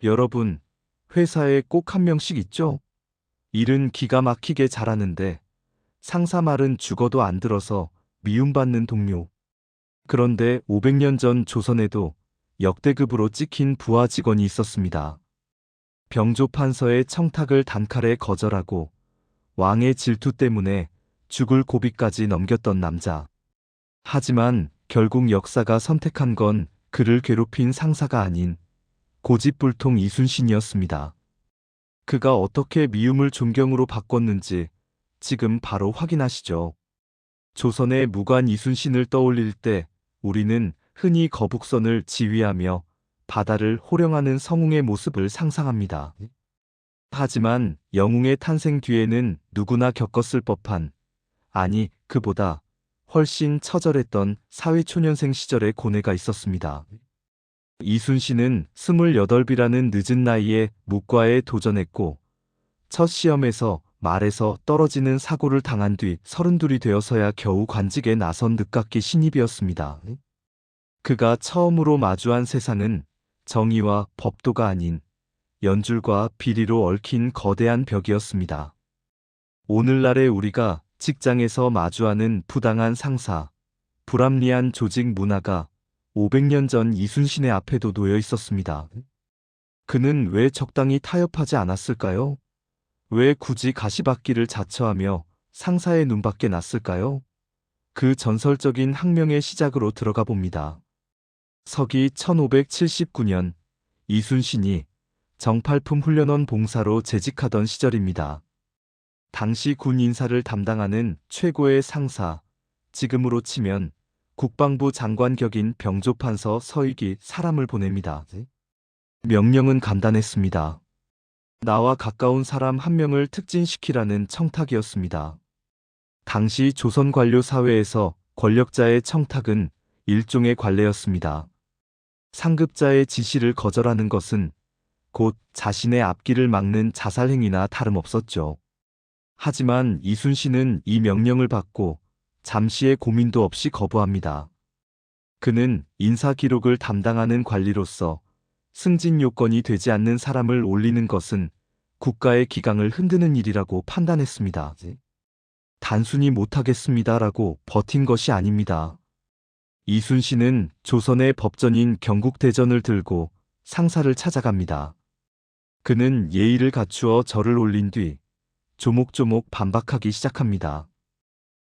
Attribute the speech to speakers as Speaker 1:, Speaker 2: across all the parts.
Speaker 1: 여러분, 회사에 꼭 한 명씩 있죠? 일은 기가 막히게 잘하는데 상사 말은 죽어도 안 들어서 미움받는 동료. 그런데 500년 전 조선에도 역대급으로 찍힌 부하 직원이 있었습니다. 병조 판서의 청탁을 단칼에 거절하고 왕의 질투 때문에 죽을 고비까지 넘겼던 남자. 하지만 결국 역사가 선택한 건 그를 괴롭힌 상사가 아닌 고집불통 이순신이었습니다. 그가 어떻게 미움을 존경으로 바꿨는지 지금 바로 확인하시죠. 조선의 무관 이순신을 떠올릴 때 우리는 흔히 거북선을 지휘하며 바다를 호령하는 성웅의 모습을 상상합니다. 하지만 영웅의 탄생 뒤에는 누구나 겪었을 법한, 아니 그보다 훨씬 처절했던 사회초년생 시절의 고뇌가 있었습니다. 이순신은 28이라는 늦은 나이에 무과에 도전했고 첫 시험에서 말에서 떨어지는 사고를 당한 뒤 32이 되어서야 겨우 관직에 나선 늦깎이 신입이었습니다. 그가 처음으로 마주한 세상은 정의와 법도가 아닌 연줄과 비리로 얽힌 거대한 벽이었습니다. 오늘날의 우리가 직장에서 마주하는 부당한 상사, 불합리한 조직 문화가 500년 전 이순신의 앞에도 놓여 있었습니다. 그는 왜 적당히 타협하지 않았을까요? 왜 굳이 가시밭길을 자처하며 상사의 눈밖에 났을까요? 그 전설적인 학명의 시작으로 들어가 봅니다. 서기 1579년 이순신이 정팔품 훈련원 봉사로 재직하던 시절입니다. 당시 군 인사를 담당하는 최고의 상사, 지금으로 치면 국방부 장관 격인 병조판서 서익이 사람을 보냅니다. 명령은 간단했습니다. 나와 가까운 사람 한 명을 특진시키라는 청탁이었습니다. 당시 조선 관료 사회에서 권력자의 청탁은 일종의 관례였습니다. 상급자의 지시를 거절하는 것은 곧 자신의 앞길을 막는 자살행위나 다름없었죠. 하지만 이순신은 이 명령을 받고 잠시의 고민도 없이 거부합니다. 그는 인사 기록을 담당하는 관리로서 승진 요건이 되지 않는 사람을 올리는 것은 국가의 기강을 흔드는 일이라고 판단했습니다. 단순히 못하겠습니다라고 버틴 것이 아닙니다. 이순신은 조선의 법전인 경국대전을 들고 상사를 찾아갑니다. 그는 예의를 갖추어 절을 올린 뒤 조목조목 반박하기 시작합니다.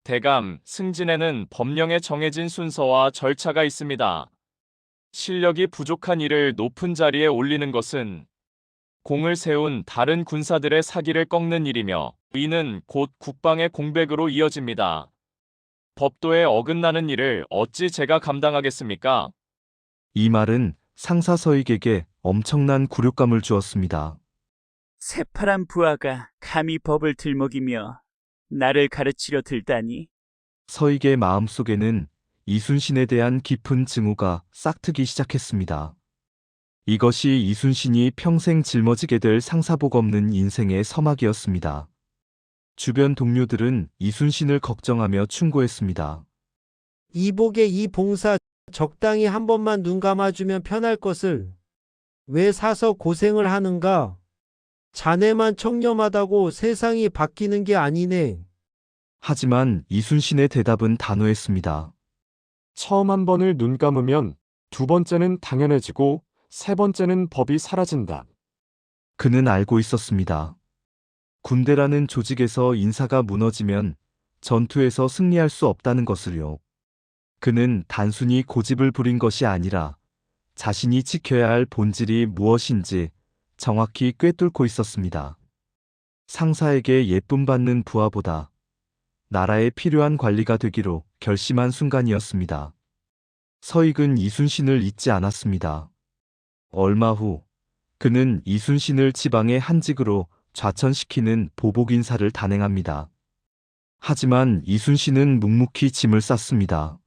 Speaker 2: 대감, 승진에는 법령에 정해진 순서와 절차가 있습니다. 실력이 부족한 이를 높은 자리에 올리는 것은 공을 세운 다른 군사들의 사기를 꺾는 일이며 이는 곧 국방의 공백으로 이어집니다. 법도에 어긋나는 일을 어찌 제가 감당하겠습니까?
Speaker 1: 이 말은 상사 서익에게 엄청난 굴욕감을 주었습니다.
Speaker 3: 새파란 부하가 감히 법을 들먹이며 나를 가르치려 들다니.
Speaker 1: 서익의 마음속에는 이순신에 대한 깊은 증오가 싹트기 시작했습니다. 이것이 이순신이 평생 짊어지게 될 상사복 없는 인생의 서막이었습니다. 주변 동료들은 이순신을 걱정하며 충고했습니다.
Speaker 4: 이복의 이 봉사 적당히 한 번만 눈 감아주면 편할 것을 왜 사서 고생을 하는가? 자네만 청렴하다고 세상이 바뀌는 게 아니네.
Speaker 1: 하지만 이순신의 대답은 단호했습니다.
Speaker 5: 처음 한 번을 눈 감으면 두 번째는 당연해지고 세 번째는 법이 사라진다.
Speaker 1: 그는 알고 있었습니다. 군대라는 조직에서 인사가 무너지면 전투에서 승리할 수 없다는 것을요. 그는 단순히 고집을 부린 것이 아니라 자신이 지켜야 할 본질이 무엇인지 정확히 꿰뚫고 있었습니다. 상사에게 예쁨 받는 부하보다 나라에 필요한 관리가 되기로 결심한 순간이었습니다. 서익은 이순신을 잊지 않았습니다. 얼마 후 그는 이순신을 지방의 한직으로 좌천시키는 보복 인사를 단행합니다. 하지만 이순신은 묵묵히 짐을 쌌습니다.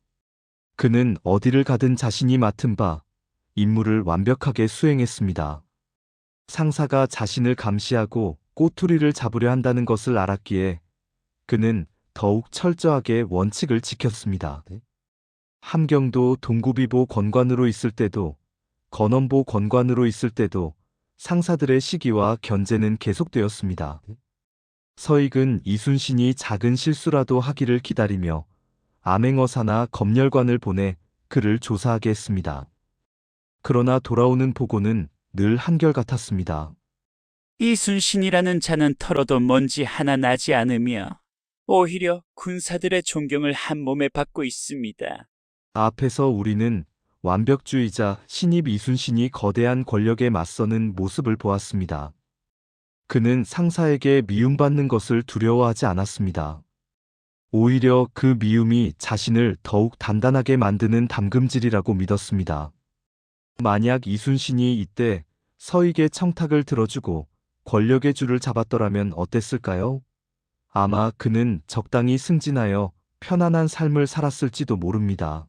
Speaker 1: 그는 어디를 가든 자신이 맡은 바 임무를 완벽하게 수행했습니다. 상사가 자신을 감시하고 꼬투리를 잡으려 한다는 것을 알았기에 그는 더욱 철저하게 원칙을 지켰습니다. 함경도 동구비보 권관으로 있을 때도, 건원보 권관으로 있을 때도 상사들의 시기와 견제는 계속되었습니다. 서익은 이순신이 작은 실수라도 하기를 기다리며 암행어사나 검열관을 보내 그를 조사하게 했습니다. 그러나 돌아오는 보고는 늘 한결같았습니다.
Speaker 3: 이순신이라는 자는 털어도 먼지 하나 나지 않으며 오히려 군사들의 존경을 한 몸에 받고 있습니다.
Speaker 1: 앞에서 우리는 완벽주의자 신입 이순신이 거대한 권력에 맞서는 모습을 보았습니다. 그는 상사에게 미움받는 것을 두려워하지 않았습니다. 오히려 그 미움이 자신을 더욱 단단하게 만드는 담금질이라고 믿었습니다. 만약 이순신이 이때 서익의 청탁을 들어주고 권력의 줄을 잡았더라면 어땠을까요? 아마 그는 적당히 승진하여 편안한 삶을 살았을지도 모릅니다.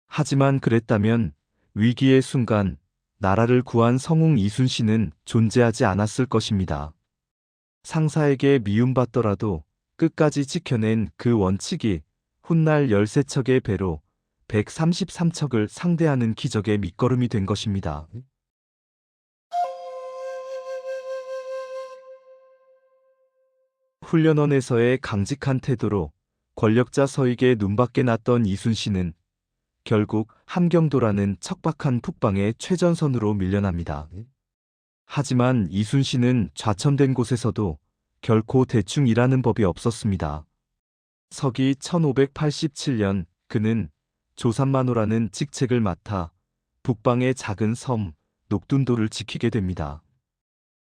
Speaker 1: 하지만 그랬다면 위기의 순간 나라를 구한 성웅 이순신은 존재하지 않았을 것입니다. 상사에게 미움받더라도 끝까지 지켜낸 그 원칙이 훗날 13척의 배로 133척을 상대하는 기적의 밑거름이 된 것입니다. 훈련원에서의 강직한 태도로 권력자 서익의 눈밖에 났던 이순신은 결국 함경도라는 척박한 북방의 최전선으로 밀려납니다. 하지만 이순신은 좌천된 곳에서도 결코 대충 일하는 법이 없었습니다. 서기 1587년 그는 조삼만호라는 직책을 맡아 북방의 작은 섬 녹둔도를 지키게 됩니다.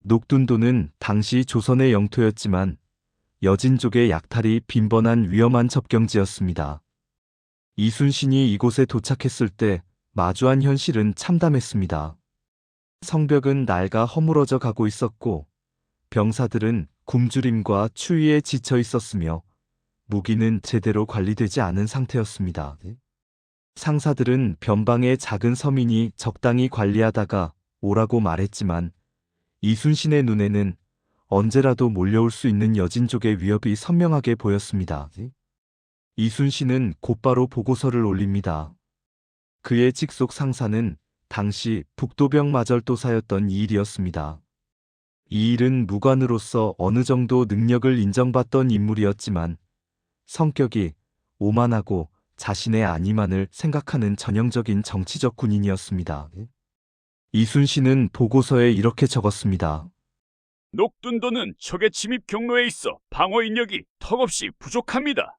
Speaker 1: 녹둔도는 당시 조선의 영토였지만 여진족의 약탈이 빈번한 위험한 접경지였습니다. 이순신이 이곳에 도착했을 때 마주한 현실은 참담했습니다. 성벽은 낡아 허물어져 가고 있었고 병사들은 굶주림과 추위에 지쳐 있었으며 무기는 제대로 관리되지 않은 상태였습니다. 상사들은 변방의 작은 서민이 적당히 관리하다가 오라고 말했지만 이순신의 눈에는 언제라도 몰려올 수 있는 여진족의 위협이 선명하게 보였습니다. 이순신은 곧바로 보고서를 올립니다. 그의 직속 상사는 당시 북도병 마절도사였던 이일이었습니다. 이일은 무관으로서 어느 정도 능력을 인정받던 인물이었지만 성격이 오만하고 자신의 안위만을 생각하는 전형적인 정치적 군인이었습니다. 이순신은 보고서에 이렇게 적었습니다.
Speaker 6: 녹둔도는 적의 침입 경로에 있어 방어 인력이 턱없이 부족합니다.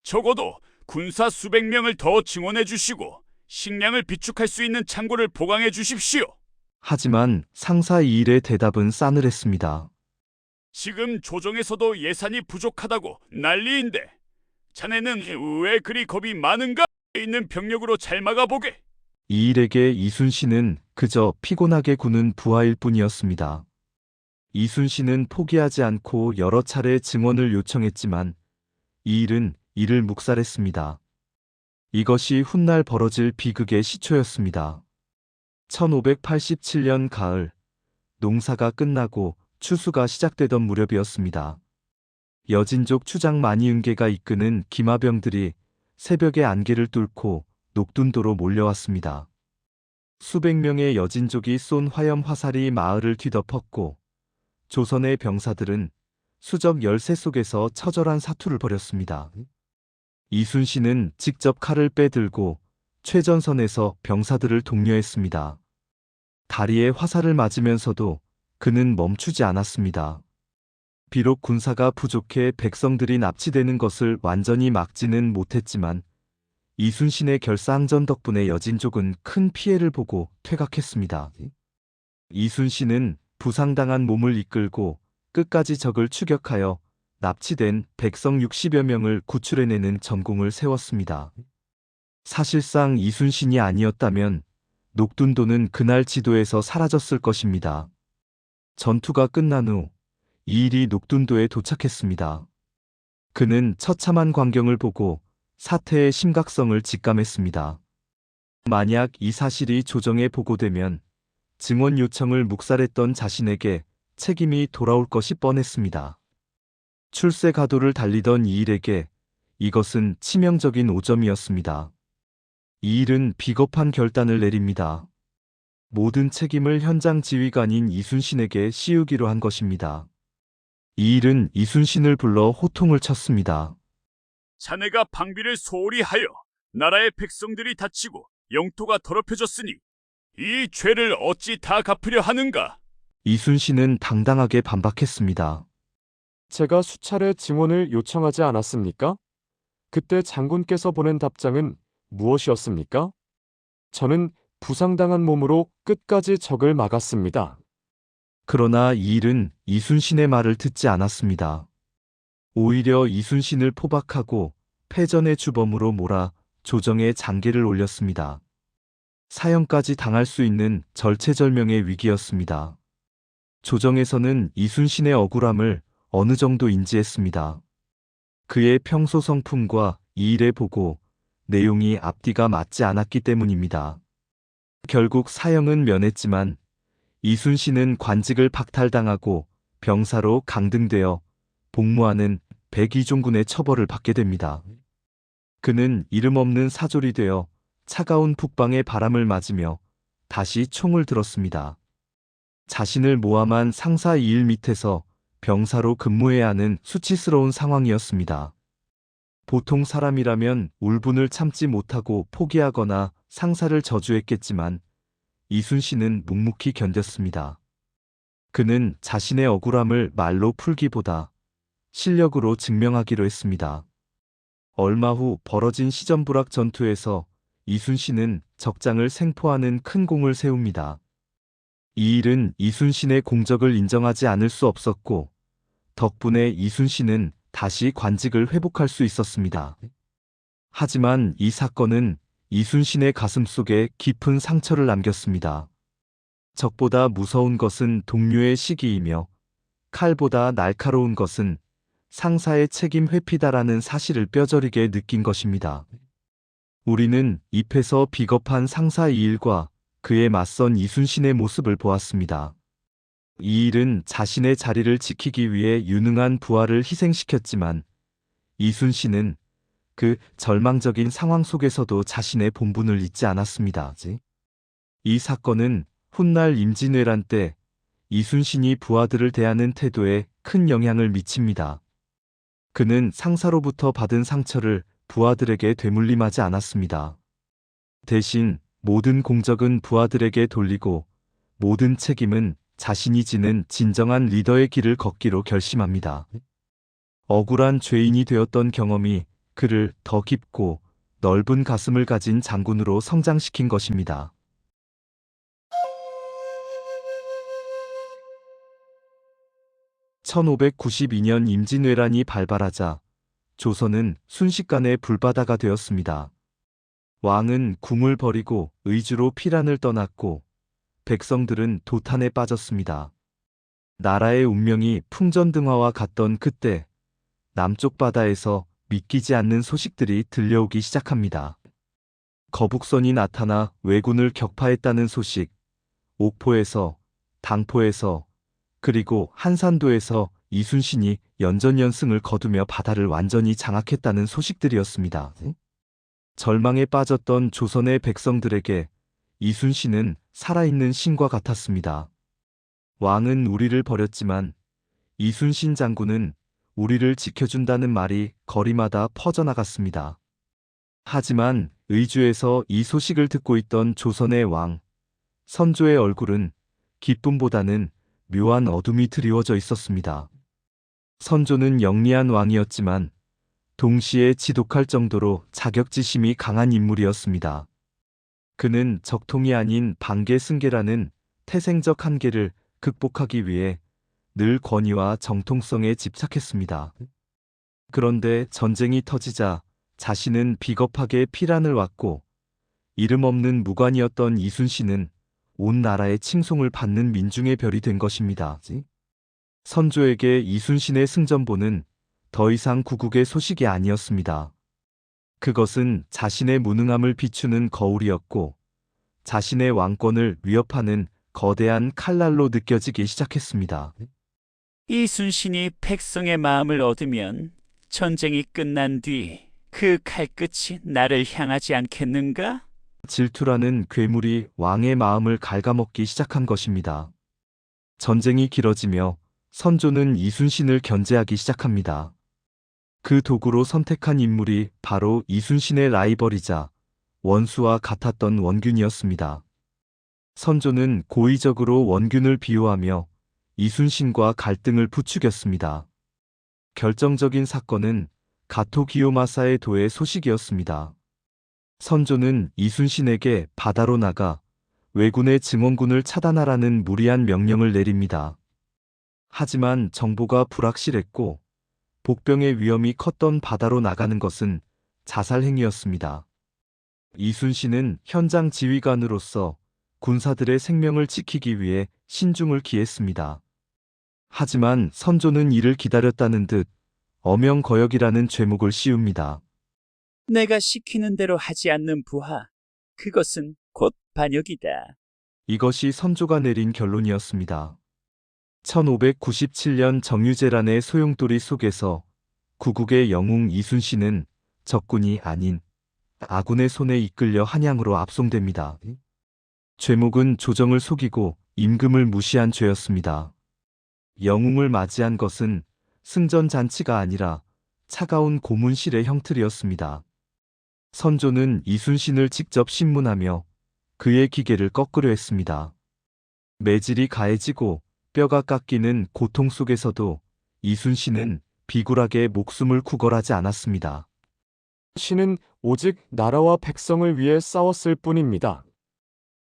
Speaker 6: 적어도 군사 수백 명을 더 증원해 주시고 식량을 비축할 수 있는 창고를 보강해 주십시오.
Speaker 1: 하지만 상사 이일의 대답은 싸늘했습니다.
Speaker 6: 지금 조정에서도 예산이 부족하다고 난리인데 자네는 왜 그리 겁이 많은가? 있는 병력으로 잘 막아보게.
Speaker 1: 이일에게 이순신은 그저 피곤하게 구는 부하일 뿐이었습니다. 이순신은 포기하지 않고 여러 차례 증언을 요청했지만 이일은 이를 묵살했습니다. 이것이 훗날 벌어질 비극의 시초였습니다. 1587년 가을, 농사가 끝나고 추수가 시작되던 무렵이었습니다. 여진족 추장 마니은계가 이끄는 기마병들이 새벽에 안개를 뚫고 녹둔도로 몰려왔습니다. 수백 명의 여진족이 쏜 화염 화살이 마을을 뒤덮었고 조선의 병사들은 수적 열세 속에서 처절한 사투를 벌였습니다. 이순신은 직접 칼을 빼들고 최전선에서 병사들을 독려했습니다. 다리에 화살을 맞으면서도 그는 멈추지 않았습니다. 비록 군사가 부족해 백성들이 납치되는 것을 완전히 막지는 못했지만 이순신의 결사항전 덕분에 여진족은 큰 피해를 보고 퇴각했습니다. 이순신은 부상당한 몸을 이끌고 끝까지 적을 추격하여 납치된 백성 60여 명을 구출해내는 전공을 세웠습니다. 사실상 이순신이 아니었다면 녹둔도는 그날 지도에서 사라졌을 것입니다. 전투가 끝난 후 이일이 녹둔도에 도착했습니다. 그는 처참한 광경을 보고 사태의 심각성을 직감했습니다. 만약 이 사실이 조정에 보고되면 증언 요청을 묵살했던 자신에게 책임이 돌아올 것이 뻔했습니다. 출세가도를 달리던 이일에게 이것은 치명적인 오점이었습니다. 이일은 비겁한 결단을 내립니다. 모든 책임을 현장 지휘관인 이순신에게 씌우기로 한 것입니다. 이 일은 이순신을 불러 호통을 쳤습니다.
Speaker 6: 자네가 방비를 소홀히 하여 나라의 백성들이 다치고 영토가 더럽혀졌으니 이 죄를 어찌 다 갚으려 하는가?
Speaker 1: 이순신은 당당하게 반박했습니다.
Speaker 5: 제가 수차례 증언을 요청하지 않았습니까? 그때 장군께서 보낸 답장은 무엇이었습니까? 저는 부상당한 몸으로 끝까지 적을 막았습니다.
Speaker 1: 그러나 이 일은 이순신의 말을 듣지 않았습니다. 오히려 이순신을 포박하고 패전의 주범으로 몰아 조정에 장계를 올렸습니다. 사형까지 당할 수 있는 절체절명의 위기였습니다. 조정에서는 이순신의 억울함을 어느 정도 인지했습니다. 그의 평소 성품과 이 일의 보고 내용이 앞뒤가 맞지 않았기 때문입니다. 결국 사형은 면했지만 이순신은 관직을 박탈당하고 병사로 강등되어 복무하는 백이종군의 처벌을 받게 됩니다. 그는 이름 없는 사졸이 되어 차가운 북방의 바람을 맞으며 다시 총을 들었습니다. 자신을 모함한 상사 이일 밑에서 병사로 근무해야 하는 수치스러운 상황이었습니다. 보통 사람이라면 울분을 참지 못하고 포기하거나 상사를 저주했겠지만 이순신은 묵묵히 견뎠습니다. 그는 자신의 억울함을 말로 풀기보다 실력으로 증명하기로 했습니다. 얼마 후 벌어진 시전부락 전투에서 이순신은 적장을 생포하는 큰 공을 세웁니다. 이 일은 이순신의 공적을 인정하지 않을 수 없었고 덕분에 이순신은 다시 관직을 회복할 수 있었습니다. 하지만 이 사건은 이순신의 가슴속에 깊은 상처를 남겼습니다. 적보다 무서운 것은 동료의 시기이며 칼보다 날카로운 것은 상사의 책임 회피다라는 사실을 뼈저리게 느낀 것입니다. 우리는 잎에서 비겁한 상사 이일과 그에 맞선 이순신의 모습을 보았습니다. 이 일은 자신의 자리를 지키기 위해 유능한 부하를 희생시켰지만 이순신은 그 절망적인 상황 속에서도 자신의 본분을 잊지 않았습니다. 이 사건은 훗날 임진왜란 때 이순신이 부하들을 대하는 태도에 큰 영향을 미칩니다. 그는 상사로부터 받은 상처를 부하들에게 되물림하지 않았습니다. 대신 모든 공적은 부하들에게 돌리고 모든 책임은 자신이 지는 진정한 리더의 길을 걷기로 결심합니다. 억울한 죄인이 되었던 경험이 그를 더 깊고 넓은 가슴을 가진 장군으로 성장시킨 것입니다. (1592년) 임진왜란이 발발하자 조선은 순식간에 불바다가 되었습니다. 왕은 궁을 버리고 의주로 피란을 떠났고 백성들은 도탄에 빠졌습니다. 나라의 운명이 풍전등화와 같던 그때 남쪽 바다에서 믿기지 않는 소식들이 들려오기 시작합니다. 거북선이 나타나 왜군을 격파했다는 소식, 옥포에서, 당포에서, 그리고 한산도에서 이순신이 연전연승을 거두며 바다를 완전히 장악했다는 소식들이었습니다. 절망에 빠졌던 조선의 백성들에게 이순신은 살아있는 신과 같았습니다. 왕은 우리를 버렸지만 이순신 장군은 우리를 지켜준다는 말이 거리마다 퍼져나갔습니다. 하지만 의주에서 이 소식을 듣고 있던 조선의 왕, 선조의 얼굴은 기쁨보다는 묘한 어둠이 드리워져 있었습니다. 선조는 영리한 왕이었지만 동시에 지독할 정도로 자격지심이 강한 인물이었습니다. 그는 적통이 아닌 반계 승계라는 태생적 한계를 극복하기 위해 늘 권위와 정통성에 집착했습니다. 그런데 전쟁이 터지자 자신은 비겁하게 피란을 왔고 이름 없는 무관이었던 이순신은 온 나라의 칭송을 받는 민중의 별이 된 것입니다. 선조에게 이순신의 승전보는 더 이상 구국의 소식이 아니었습니다. 그것은 자신의 무능함을 비추는 거울이었고 자신의 왕권을 위협하는 거대한 칼날로 느껴지기 시작했습니다.
Speaker 3: 이순신이 백성의 마음을 얻으면 전쟁이 끝난 뒤 그 칼끝이 나를 향하지 않겠는가?
Speaker 1: 질투라는 괴물이 왕의 마음을 갉아먹기 시작한 것입니다. 전쟁이 길어지며 선조는 이순신을 견제하기 시작합니다. 그 도구로 선택한 인물이 바로 이순신의 라이벌이자 원수와 같았던 원균이었습니다. 선조는 고의적으로 원균을 비호하며 이순신과 갈등을 부추겼습니다. 결정적인 사건은 가토 기요마사의 도의 소식이었습니다. 선조는 이순신에게 바다로 나가 왜군의 증원군을 차단하라는 무리한 명령을 내립니다. 하지만 정보가 불확실했고 복병의 위험이 컸던 바다로 나가는 것은 자살 행위였습니다. 이순신은 현장 지휘관으로서 군사들의 생명을 지키기 위해 신중을 기했습니다. 하지만 선조는 이를 기다렸다는 듯 어명거역이라는 죄목을 씌웁니다.
Speaker 3: 내가 시키는 대로 하지 않는 부하, 그것은 곧 반역이다.
Speaker 1: 이것이 선조가 내린 결론이었습니다. 1597년 정유재란의 소용돌이 속에서 구국의 영웅 이순신은 적군이 아닌 아군의 손에 이끌려 한양으로 압송됩니다. 죄목은 조정을 속이고 임금을 무시한 죄였습니다. 영웅을 맞이한 것은 승전잔치가 아니라 차가운 고문실의 형틀이었습니다. 선조는 이순신을 직접 신문하며 그의 기계를 꺾으려 했습니다. 매질이 가해지고 뼈가 깎이는 고통 속에서도 이순신은 비굴하게 목숨을 구걸하지 않았습니다.
Speaker 5: 신은 오직 나라와 백성을 위해 싸웠을 뿐입니다.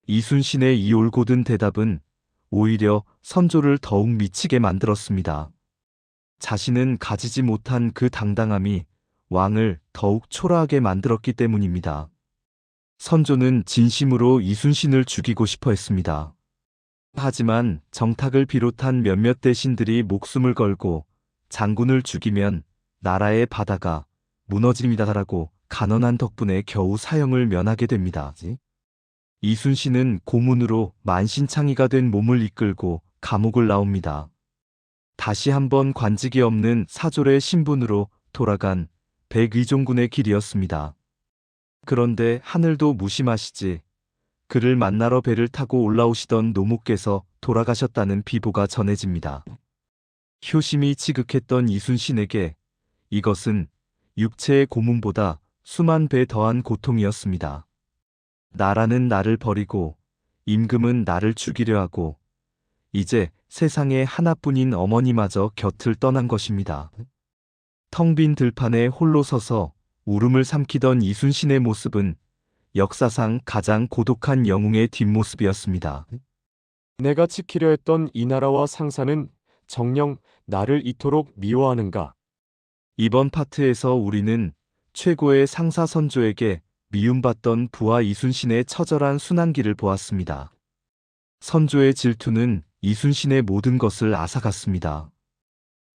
Speaker 1: 이순신의 이 올곧은 대답은 오히려 선조를 더욱 미치게 만들었습니다. 자신은 가지지 못한 그 당당함이 왕을 더욱 초라하게 만들었기 때문입니다. 선조는 진심으로 이순신을 죽이고 싶어 했습니다. 하지만 정탁을 비롯한 몇몇 대신들이 목숨을 걸고 장군을 죽이면 나라의 바다가 무너집니다라고 간언한 덕분에 겨우 사형을 면하게 됩니다. 이순신은 고문으로 만신창이가 된 몸을 이끌고 감옥을 나옵니다. 다시 한번 관직이 없는 사졸의 신분으로 돌아간 백의종군의 길이었습니다. 그런데 하늘도 무심하시지 그를 만나러 배를 타고 올라오시던 노무께서 돌아가셨다는 비보가 전해집니다. 효심이 지극했던 이순신에게 이것은 육체의 고문보다 수만 배 더한 고통이었습니다. 나라는 나를 버리고 임금은 나를 죽이려 하고 이제 세상에 하나뿐인 어머니마저 곁을 떠난 것입니다. 텅 빈 들판에 홀로 서서 울음을 삼키던 이순신의 모습은 역사상 가장 고독한 영웅의 뒷모습이었습니다.
Speaker 5: 내가 지키려 했던 이 나라와 상사는 정녕 나를 이토록 미워하는가?
Speaker 1: 이번 파트에서 우리는 최고의 상사 선조에게 미움받던 부하 이순신의 처절한 순환기를 보았습니다. 선조의 질투는 이순신의 모든 것을 앗아갔습니다.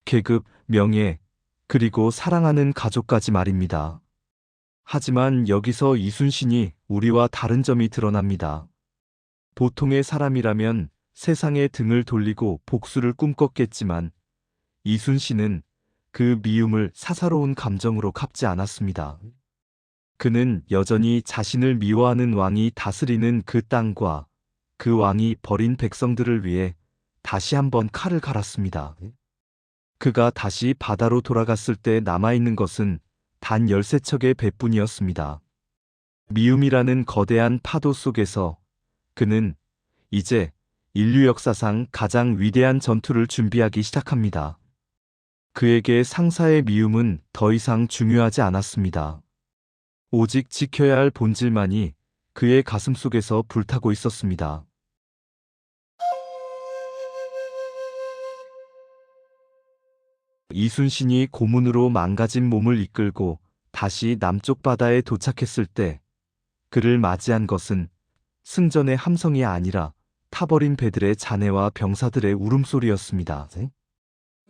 Speaker 1: 계급, 명예, 그리고 사랑하는 가족까지 말입니다. 하지만 여기서 이순신이 우리와 다른 점이 드러납니다. 보통의 사람이라면 세상에 등을 돌리고 복수를 꿈꿨겠지만 이순신은 그 미움을 사사로운 감정으로 갚지 않았습니다. 그는 여전히 자신을 미워하는 왕이 다스리는 그 땅과 그 왕이 버린 백성들을 위해 다시 한번 칼을 갈았습니다. 그가 다시 바다로 돌아갔을 때 남아있는 것은 단 13척의 배뿐이었습니다. 미움이라는 거대한 파도 속에서 그는 이제 인류 역사상 가장 위대한 전투를 준비하기 시작합니다. 그에게 상사의 미움은 더 이상 중요하지 않았습니다. 오직 지켜야 할 본질만이 그의 가슴 속에서 불타고 있었습니다. 이순신이 고문으로 망가진 몸을 이끌고 다시 남쪽 바다에 도착했을 때 그를 맞이한 것은 승전의 함성이 아니라 타버린 배들의 잔해와 병사들의 울음소리였습니다.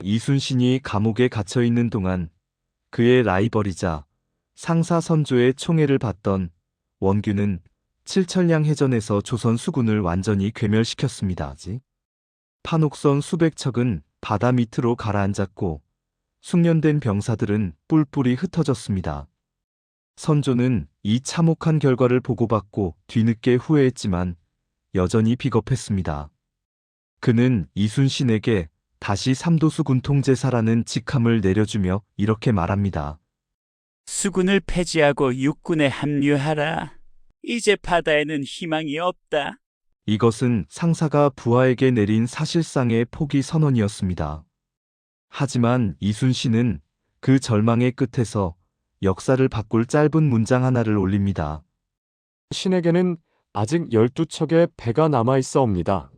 Speaker 1: 이순신이 감옥에 갇혀 있는 동안 그의 라이벌이자 상사 선조의 총애를 받던 원균은 칠천량 해전에서 조선 수군을 완전히 괴멸시켰습니다. 판옥선 수백 척은 바다 밑으로 가라앉았고 숙련된 병사들은 뿔뿔이 흩어졌습니다. 선조는 이 참혹한 결과를 보고받고 뒤늦게 후회했지만 여전히 비겁했습니다. 그는 이순신에게 다시 삼도수군 통제사라는 직함을 내려주며 이렇게 말합니다.
Speaker 3: 수군을 폐지하고 육군에 합류하라. 이제 바다에는 희망이 없다.
Speaker 1: 이것은 상사가 부하에게 내린 사실상의 포기 선언이었습니다. 하지만 이순신은 그 절망의 끝에서 역사를 바꿀 짧은 문장 하나를 올립니다.
Speaker 5: 신에게는 아직 12척의 배가 남아있어옵니다.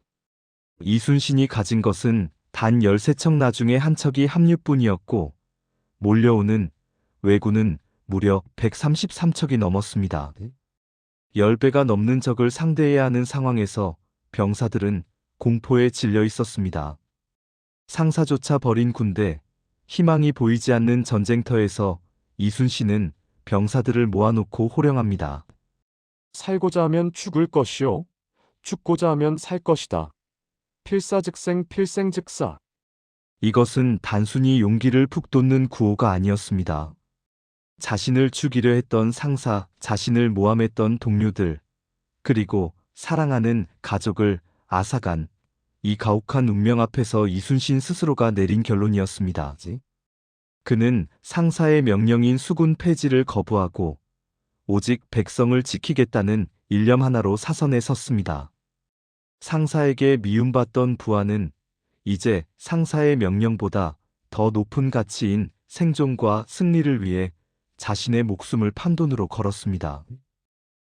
Speaker 1: 이순신이 가진 것은 단 13척 나중에 한 척이 합류뿐이었고 몰려오는 왜군은 무려 133척이 넘었습니다. 10배가 넘는 적을 상대해야 하는 상황에서 병사들은 공포에 질려 있었습니다. 상사조차 버린 군대, 희망이 보이지 않는 전쟁터에서 이순신은 병사들을 모아놓고 호령합니다.
Speaker 5: 살고자 하면 죽을 것이요. 죽고자 하면 살 것이다. 필사즉생 필생즉사.
Speaker 1: 이것은 단순히 용기를 북돋는 구호가 아니었습니다. 자신을 죽이려 했던 상사, 자신을 모함했던 동료들, 그리고 사랑하는 가족을 앗아간 이 가혹한 운명 앞에서 이순신 스스로가 내린 결론이었습니다. 그는 상사의 명령인 수군 폐지를 거부하고 오직 백성을 지키겠다는 일념 하나로 사선에 섰습니다. 상사에게 미움받던 부하는 이제 상사의 명령보다 더 높은 가치인 생존과 승리를 위해 자신의 목숨을 판돈으로 걸었습니다.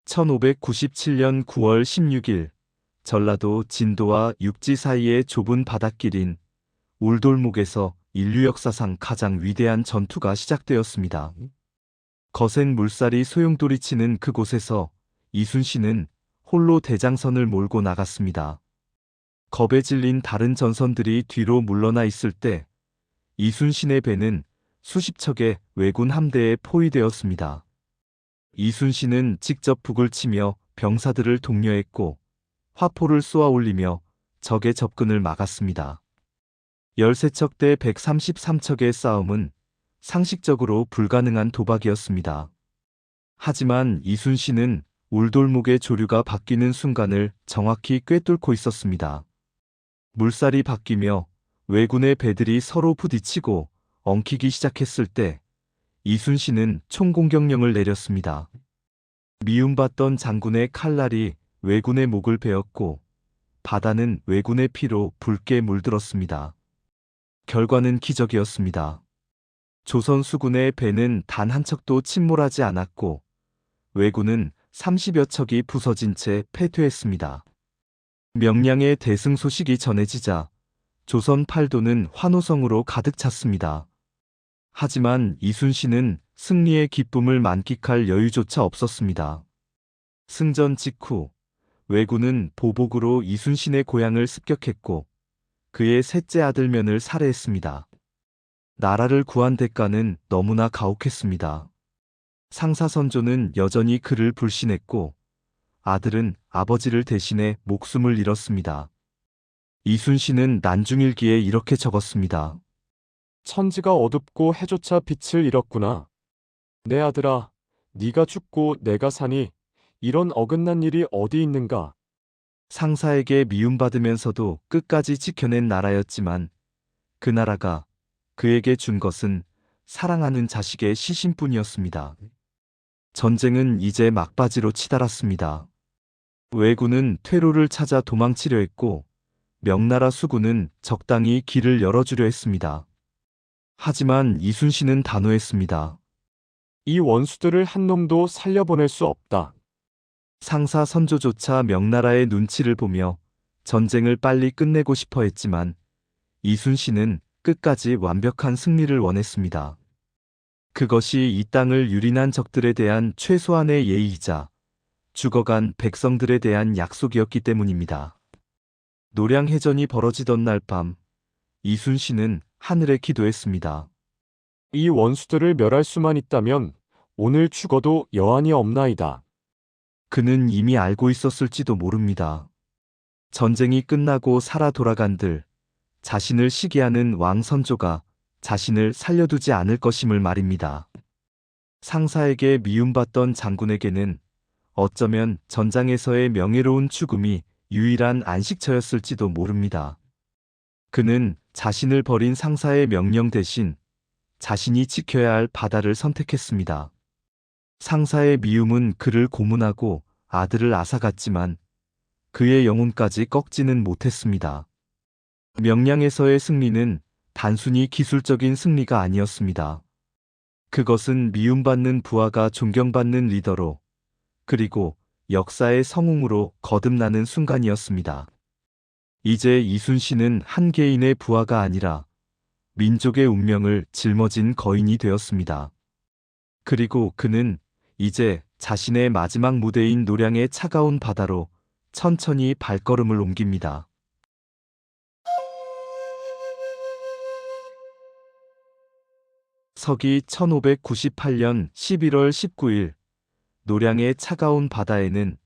Speaker 1: 1597년 9월 16일 전라도 진도와 육지 사이의 좁은 바닷길인 울돌목에서 인류 역사상 가장 위대한 전투가 시작되었습니다. 거센 물살이 소용돌이치는 그곳에서 이순신은 홀로 대장선을 몰고 나갔습니다. 겁에 질린 다른 전선들이 뒤로 물러나 있을 때 이순신의 배는 수십 척의 왜군 함대에 포위되었습니다. 이순신은 직접 북을 치며 병사들을 독려했고 화포를 쏘아 올리며 적의 접근을 막았습니다. 13척 대 133척의 싸움은 상식적으로 불가능한 도박이었습니다. 하지만 이순신은 울돌목의 조류가 바뀌는 순간을 정확히 꿰뚫고 있었습니다. 물살이 바뀌며 왜군의 배들이 서로 부딪히고 엉키기 시작했을 때 이순신은 총공격령을 내렸습니다. 미움받던 장군의 칼날이 왜군의 목을 베었고 바다는 왜군의 피로 붉게 물들었습니다. 결과는 기적이었습니다. 조선 수군의 배는 단 한 척도 침몰하지 않았고 왜군은 30여 척이 부서진 채 패퇴했습니다. 명량의 대승 소식이 전해지자 조선 팔도는 환호성으로 가득 찼습니다. 하지만 이순신은 승리의 기쁨을 만끽할 여유조차 없었습니다. 승전 직후 왜군은 보복으로 이순신의 고향을 습격했고 그의 셋째 아들면을 살해했습니다. 나라를 구한 대가는 너무나 가혹했습니다. 상사 선조는 여전히 그를 불신했고 아들은 아버지를 대신해 목숨을 잃었습니다. 이순신은 난중일기에 이렇게 적었습니다.
Speaker 5: 천지가 어둡고 해조차 빛을 잃었구나. 내 아들아, 네가 죽고 내가 사니 이런 어긋난 일이 어디 있는가.
Speaker 1: 상사에게 미움받으면서도 끝까지 지켜낸 나라였지만 그 나라가 그에게 준 것은 사랑하는 자식의 시신뿐이었습니다. 전쟁은 이제 막바지로 치달았습니다. 왜군은 퇴로를 찾아 도망치려 했고 명나라 수군은 적당히 길을 열어주려 했습니다. 하지만 이순신은 단호했습니다.
Speaker 5: 이 원수들을 한 놈도 살려보낼 수 없다.
Speaker 1: 상사 선조조차 명나라의 눈치를 보며 전쟁을 빨리 끝내고 싶어 했지만 이순신은 끝까지 완벽한 승리를 원했습니다. 그것이 이 땅을 유린한 적들에 대한 최소한의 예의이자 죽어간 백성들에 대한 약속이었기 때문입니다. 노량해전이 벌어지던 날 밤 이순신은 하늘에 기도했습니다.
Speaker 5: 이 원수들을 멸할 수만 있다면 오늘 죽어도 여한이 없나이다.
Speaker 1: 그는 이미 알고 있었을지도 모릅니다. 전쟁이 끝나고 살아 돌아간들 자신을 시기하는 왕 선조가 자신을 살려두지 않을 것임을 말입니다. 상사에게 미움받던 장군에게는 어쩌면 전장에서의 명예로운 죽음이 유일한 안식처였을지도 모릅니다. 그는 자신을 버린 상사의 명령 대신 자신이 지켜야 할 바다를 선택했습니다. 상사의 미움은 그를 고문하고 아들을 앗아갔지만 그의 영혼까지 꺾지는 못했습니다. 명량에서의 승리는 단순히 기술적인 승리가 아니었습니다. 그것은 미움받는 부하가 존경받는 리더로, 그리고 역사의 성웅으로 거듭나는 순간이었습니다. 이제 이순신은 한 개인의 부하가 아니라 민족의 운명을 짊어진 거인이 되었습니다. 그리고 그는 이제 자신의 마지막 무대인 노량의 차가운 바다로 천천히 발걸음을 옮깁니다. 서기 1598년 11월 19일, 노량의 차가운 바다에는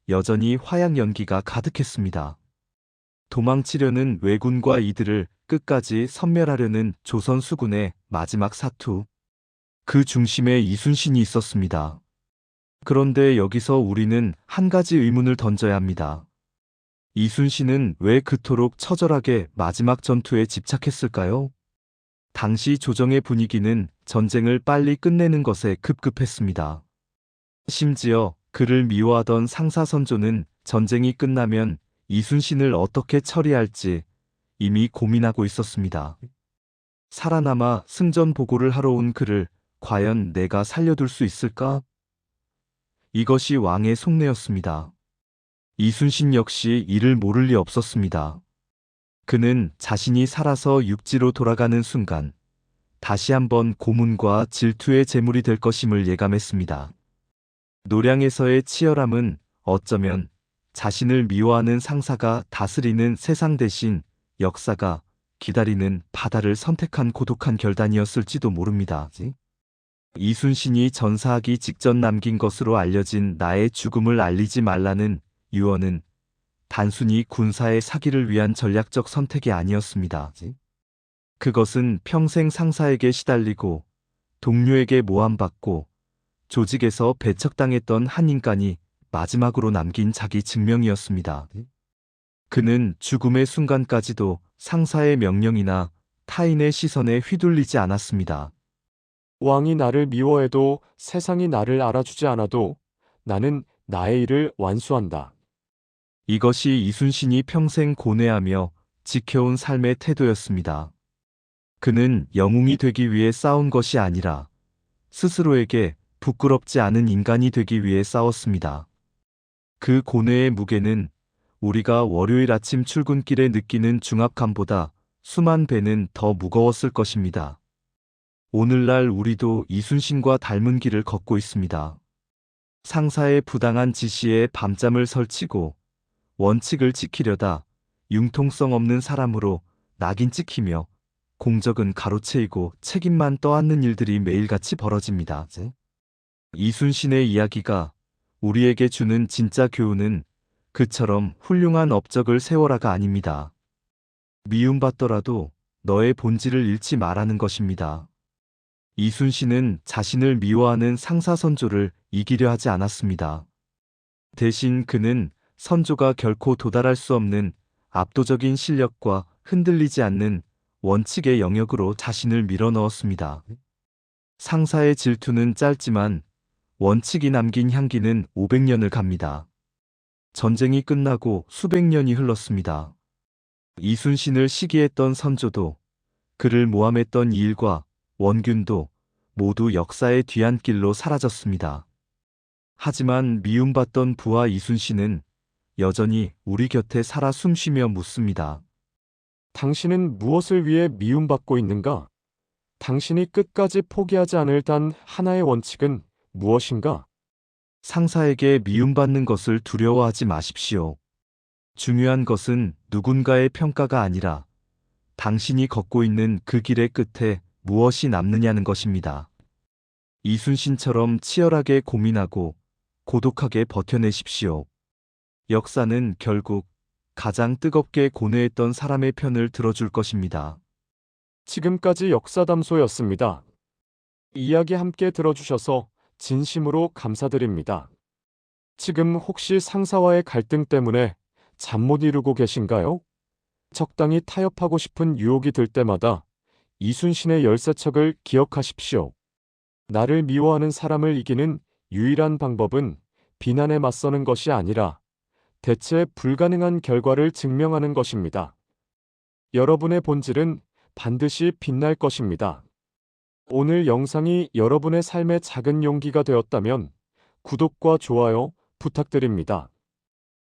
Speaker 1: 여전히 화약 연기가 가득했습니다. 도망치려는 왜군과 이들을 끝까지 섬멸하려는 조선 수군의 마지막 사투. 그 중심에 이순신이 있었습니다. 그런데 여기서 우리는 한 가지 의문을 던져야 합니다. 이순신은 왜 그토록 처절하게 마지막 전투에 집착했을까요? 당시 조정의 분위기는 전쟁을 빨리 끝내는 것에 급급했습니다. 심지어 그를 미워하던 상사 선조는 전쟁이 끝나면 이순신을 어떻게 처리할지 이미 고민하고 있었습니다. 살아남아 승전 보고를 하러 온 그를 과연 내가 살려둘 수 있을까? 이것이 왕의 속내였습니다. 이순신 역시 이를 모를 리 없었습니다. 그는 자신이 살아서 육지로 돌아가는 순간 다시 한번 고문과 질투의 제물이 될 것임을 예감했습니다. 노량에서의 치열함은 어쩌면 자신을 미워하는 상사가 다스리는 세상 대신 역사가 기다리는 바다를 선택한 고독한 결단이었을지도 모릅니다. 이순신이 전사하기 직전 남긴 것으로 알려진 나의 죽음을 알리지 말라는 유언은 단순히 군사의 사기를 위한 전략적 선택이 아니었습니다. 그것은 평생 상사에게 시달리고 동료에게 모함받고 조직에서 배척당했던 한 인간이 마지막으로 남긴 자기 증명이었습니다. 그는 죽음의 순간까지도 상사의 명령이나 타인의 시선에 휘둘리지 않았습니다.
Speaker 5: 왕이 나를 미워해도 세상이 나를 알아주지 않아도 나는 나의 일을 완수한다.
Speaker 1: 이것이 이순신이 평생 고뇌하며 지켜온 삶의 태도였습니다. 그는 영웅이 되기 위해 싸운 것이 아니라 스스로에게 부끄럽지 않은 인간이 되기 위해 싸웠습니다. 그 고뇌의 무게는 우리가 월요일 아침 출근길에 느끼는 중압감보다 수만 배는 더 무거웠을 것입니다. 오늘날 우리도 이순신과 닮은 길을 걷고 있습니다. 상사의 부당한 지시에 밤잠을 설치고 원칙을 지키려다 융통성 없는 사람으로 낙인 찍히며 공적은 가로채이고 책임만 떠안는 일들이 매일같이 벌어집니다. 이순신의 이야기가 우리에게 주는 진짜 교훈은 그처럼 훌륭한 업적을 세워라가 아닙니다. 미움받더라도 너의 본질을 잃지 말라는 것입니다. 이순신은 자신을 미워하는 상사 선조를 이기려 하지 않았습니다. 대신 그는 선조가 결코 도달할 수 없는 압도적인 실력과 흔들리지 않는 원칙의 영역으로 자신을 밀어넣었습니다. 상사의 질투는 짧지만 원칙이 남긴 향기는 500년을 갑니다. 전쟁이 끝나고 수백 년이 흘렀습니다. 이순신을 시기했던 선조도, 그를 모함했던 이일과 원균도 모두 역사의 뒤안길로 사라졌습니다. 하지만 미움받던 부하 이순신은 여전히 우리 곁에 살아 숨쉬며 묻습니다.
Speaker 5: 당신은 무엇을 위해 미움받고 있는가? 당신이 끝까지 포기하지 않을 단 하나의 원칙은 무엇인가?
Speaker 1: 상사에게 미움받는 것을 두려워하지 마십시오. 중요한 것은 누군가의 평가가 아니라 당신이 걷고 있는 그 길의 끝에 무엇이 남느냐는 것입니다. 이순신처럼 치열하게 고민하고 고독하게 버텨내십시오. 역사는 결국 가장 뜨겁게 고뇌했던 사람의 편을 들어줄 것입니다.
Speaker 5: 지금까지 역사담소였습니다. 이야기 함께 들어주셔서 진심으로 감사드립니다. 지금 혹시 상사와의 갈등 때문에 잠 못 이루고 계신가요? 적당히 타협하고 싶은 유혹이 들 때마다 이순신의 열세척을 기억하십시오. 나를 미워하는 사람을 이기는 유일한 방법은 비난에 맞서는 것이 아니라 대체 불가능한 결과를 증명하는 것입니다. 여러분의 본질은 반드시 빛날 것입니다. 오늘 영상이 여러분의 삶의 작은 용기가 되었다면 구독과 좋아요 부탁드립니다.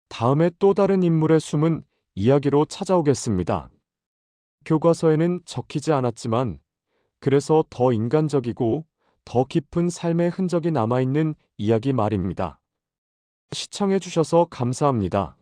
Speaker 5: 다음에 또 다른 인물의 숨은 이야기로 찾아오겠습니다. 교과서에는 적히지 않았지만 그래서 더 인간적이고 더 깊은 삶의 흔적이 남아있는 이야기 말입니다. 시청해주셔서 감사합니다.